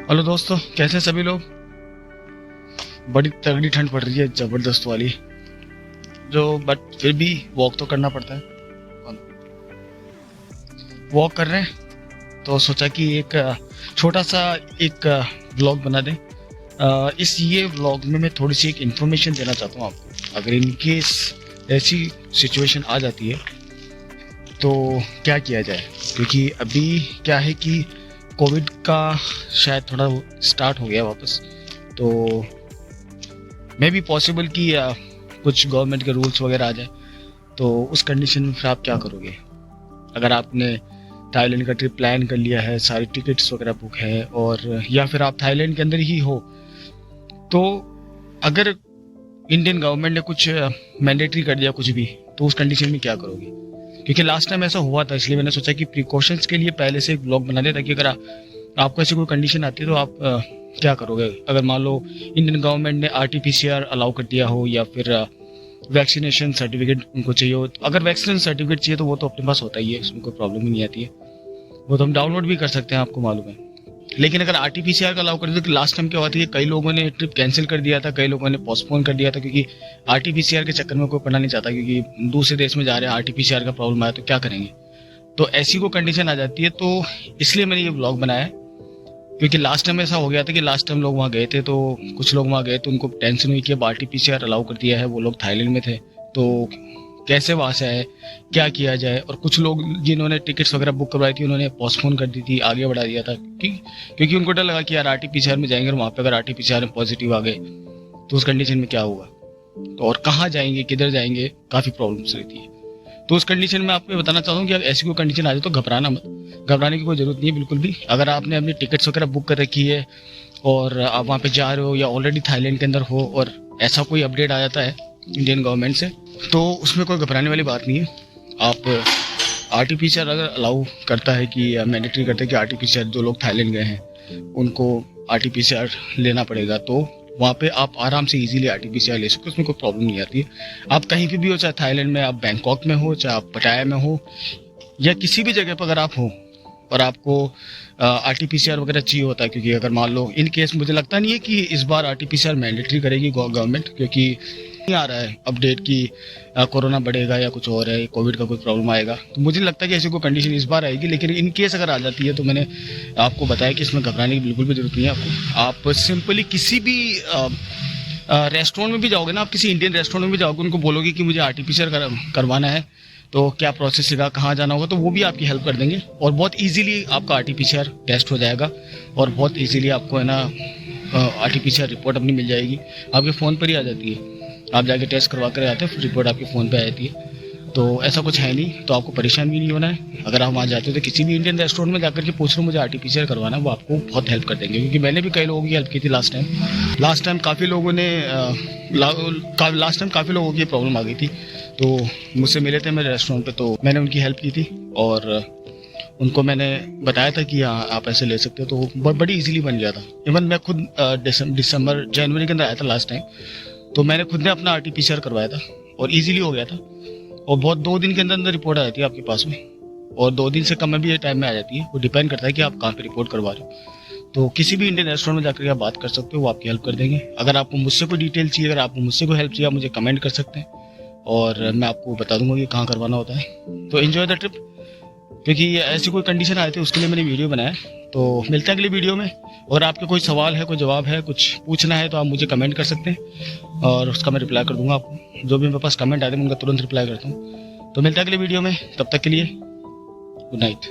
Hello दोस्तों, कैसे हैं सभी लोग। बड़ी तगड़ी ठंड पड़ रही है, जबरदस्त वाली। बट फिर भी वॉक तो करना पड़ता है। वॉक कर रहे हैं तो सोचा कि एक छोटा सा एक व्लॉग बना दें। इस ये व्लॉग में मैं थोड़ी सी एक इन्फॉर्मेशन देना चाहता हूँ आपको। अगर इन केस ऐसी सिचुएशन आ जाती है तो क्या किया जाए, क्योंकि अभी क्या है कि कोविड का शायद थोड़ा स्टार्ट हो गया वापस। तो मे बी पॉसिबल कि कुछ गवर्नमेंट के रूल्स वगैरह आ जाए, तो उस कंडीशन में फिर आप क्या करोगे। अगर आपने थाईलैंड का ट्रिप प्लान कर लिया है, सारी टिकट्स वगैरह बुक है, और या फिर आप थाईलैंड के अंदर ही हो, तो अगर इंडियन गवर्नमेंट ने कुछ मैंडेटरी कर दिया कुछ भी, तो उस कंडीशन में क्या करोगे। क्योंकि लास्ट टाइम ऐसा हुआ था, इसलिए मैंने सोचा कि प्रिकॉशंस के लिए पहले से एक ब्लॉग बना दे, ताकि अगर आपको ऐसी कोई कंडीशन आती है तो आप क्या करोगे। अगर मान लो इंडियन गवर्नमेंट ने RT-PCR अलाउ कर दिया हो, या फिर वैक्सीनेशन सर्टिफिकेट उनको चाहिए हो। तो अगर वैक्सीनेशन सर्टिफिकेट चाहिए तो वो तो अपने पास होता ही है, उसमें कोई प्रॉब्लम ही नहीं आती है, वो तो हम डाउनलोड भी कर सकते हैं, आपको मालूम है। लेकिन अगर RT-PCR का अलाउ कर दिया, तो लास्ट टाइम क्या हुआ था कि कई लोगों ने ट्रिप कैंसिल कर दिया था, कई लोगों ने पोस्टपोन कर दिया था, क्योंकि RT-PCR के चक्कर में कोई पढ़ना नहीं चाहता, क्योंकि दूसरे देश में जा रहे हैं, RT-PCR का प्रॉब्लम आया तो क्या करेंगे। तो ऐसी को कंडीशन आ जाती है, तो इसलिए मैंने ये ब्लॉग बनाया है। क्योंकि लास्ट टाइम ऐसा हो गया था कि लास्ट टाइम लोग वहाँ गए थे, तो कुछ लोग वहाँ गए तो उनको टेंशन हुई कि अब RT-PCR अलाउ कर दिया है, वो लोग थाईलैंड में थे, तो कैसे वहाँ से आए, क्या किया जाए। और कुछ लोग जिन्होंने टिकट्स वगैरह बुक करवाई थी, उन्होंने पोस्टपोन कर दी थी, आगे बढ़ा दिया था, क्योंकि उनको डर लगा कि यार RT-PCR में जाएंगे और वहाँ पे अगर RT-PCR में पॉजिटिव आ गए तो उस कंडीशन में क्या होगा, तो और कहाँ जाएंगे, किधर जाएंगे, काफ़ी प्रॉब्लम्स रहती है। तो उस कंडीशन में आपको बताना चाहता हूँ कि ऐसी कोई कंडीशन आ जाए तो घबराना मत, घबराने की कोई ज़रूरत नहीं है बिल्कुल भी। अगर आपने अपनी टिकट्स वगैरह बुक कर रखी है और आप वहाँ पे जा रहे हो, या ऑलरेडी थाईलैंड के अंदर हो, और ऐसा कोई अपडेट आ जाता है इंडियन गवर्नमेंट से, तो उसमें कोई घबराने वाली बात नहीं है। आप RT-PCR अगर अलाउ करता है कि मैंडेटरी करता है कि RT-PCR जो लोग थाईलैंड गए हैं उनको RT-PCR लेना पड़ेगा, तो वहाँ पे आप आराम से इजीली RT-PCR ले सकते हो, उसमें कोई प्रॉब्लम नहीं आती है। आप कहीं पे भी हो, चाहे थाईलैंड में, आप बैंकॉक में हो, चाहे आप पटाया में हो, या किसी भी जगह पर अगर आप हो और आपको RT-PCR वगैरह चाहिए होता है, क्योंकि अगर मान लो इन केस, मुझे लगता नहीं है कि इस बार RT-PCR मैंडेटरी करेगी गवर्नमेंट, क्योंकि नहीं आ रहा है अपडेट कि कोरोना बढ़ेगा या कुछ और है, कोविड का कोई प्रॉब्लम आएगा, तो मुझे लगता है कि ऐसी कोई कंडीशन इस बार आएगी। लेकिन इन केस अगर आ जाती है तो मैंने आपको बताया कि इसमें घबराने की बिल्कुल भी जरूरत नहीं है आपको। आप सिंपली किसी भी रेस्टोरेंट में भी जाओगे ना, आप किसी इंडियन रेस्टोरेंट में भी जाओगे, उनको बोलोगे कि मुझे RT-PCR करवाना है, तो क्या प्रोसेस होगा, कहाँ जाना होगा, तो वो भी आपकी हेल्प कर देंगे, और बहुत इजीली आपका RT-PCR टेस्ट हो जाएगा, और बहुत इजीली आपको है ना RT-PCR रिपोर्ट अपनी मिल जाएगी, आपके फ़ोन पर ही आ जाती है। आप जाके टेस्ट करवा कर आते हैं, फिर रिपोर्ट आपके फ़ोन पे आ जाती है। तो ऐसा कुछ है नहीं, तो आपको परेशान भी नहीं होना है। अगर आप वहाँ जाते हो तो किसी भी इंडियन रेस्टोरेंट में जाकर के पूछ लो मुझे RT-PCR करवाना है, वो आपको बहुत हेल्प कर देंगे, क्योंकि मैंने भी कई लोगों की हेल्प की थी लास्ट टाइम काफ़ी लोगों ने लास्ट टाइम काफ़ी लोगों की प्रॉब्लम आ गई थी, तो मुझसे मिले थे मेरे रेस्टोरेंट पे, तो मैंने उनकी हेल्प की थी, और उनको मैंने बताया था कि हाँ आप ऐसे ले सकते हो, तो बड़ी इजीली बन गया था। इवन मैं खुद जनवरी के अंदर आया था लास्ट टाइम, तो मैंने खुद ने अपना RT-PCR करवाया था, और इजीली हो गया था, और बहुत 2 दिन के अंदर अंदर रिपोर्ट आ जाती है आपके पास में, और 2 दिन से कम में भी टाइम में आ जाती है। वो डिपेंड करता है कि आप कहाँ पे रिपोर्ट करवा रहे हो। तो किसी भी इंडियन रेस्टोरेंट में जाकर आप बात कर सकते हो, वो आपकी हेल्प कर देंगे। अगर आपको मुझसे कोई डिटेल चाहिए, अगर आपको मुझसे कोई हेल्प चाहिए, आप मुझे कमेंट कर सकते हैं, और मैं आपको बता दूंगा कि कहाँ करवाना होता है। तो एंजॉय द ट्रिप, क्योंकि ऐसी कोई कंडीशन आए थे, उसके लिए मैंने वीडियो बनाया। तो मिलते हैं अगली वीडियो में। और आपके कोई सवाल है, कोई जवाब है, कुछ पूछना है, तो आप मुझे कमेंट कर सकते हैं, और उसका मैं रिप्लाई कर दूंगा आपको। जो भी मेरे पास कमेंट आते हैं मैं उनका तुरंत रिप्लाई करता हूँ। तो मिलते हैं अगली वीडियो में, तब तक के लिए गुड नाइट।